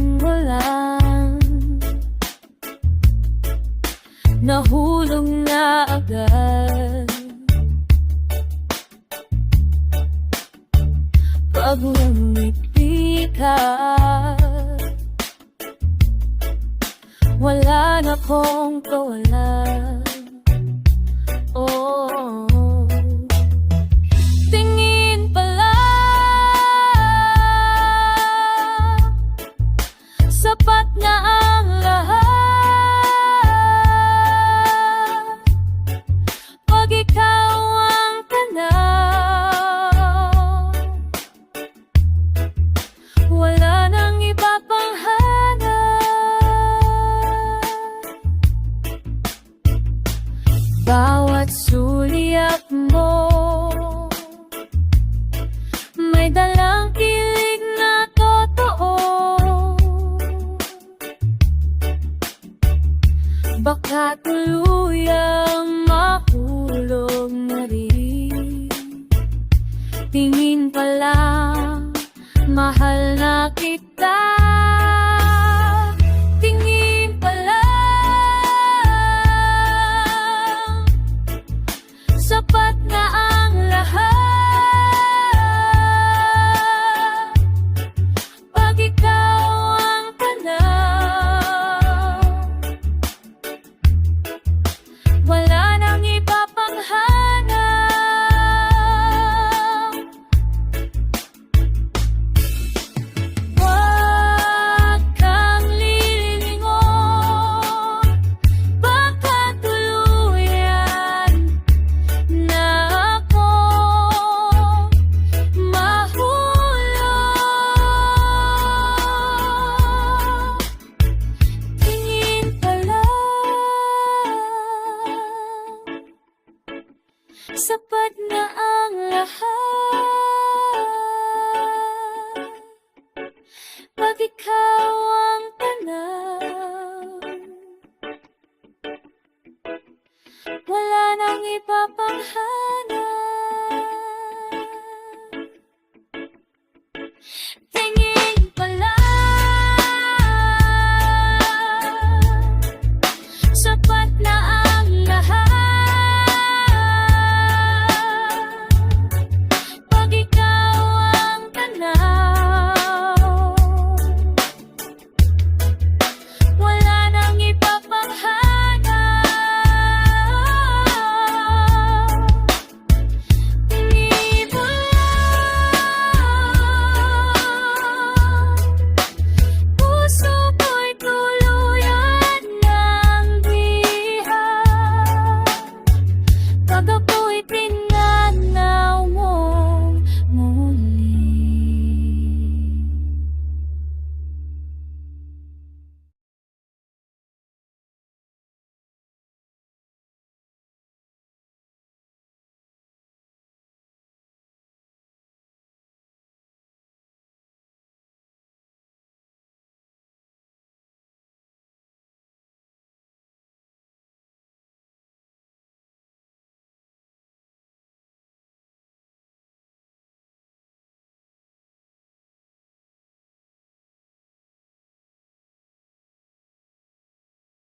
aking walang nahulog na agad. Pag lumiti ka, wala na kong kawalan. Oh, tingin pa lang, sapat na ang lahat. Pag ikaw ang tanaw, wala nang iba pang hanap. Bawat sulyap mo may dalang kilig na totoo. Baka tuluyang mahulog na rin. Tingin pa lang, mahal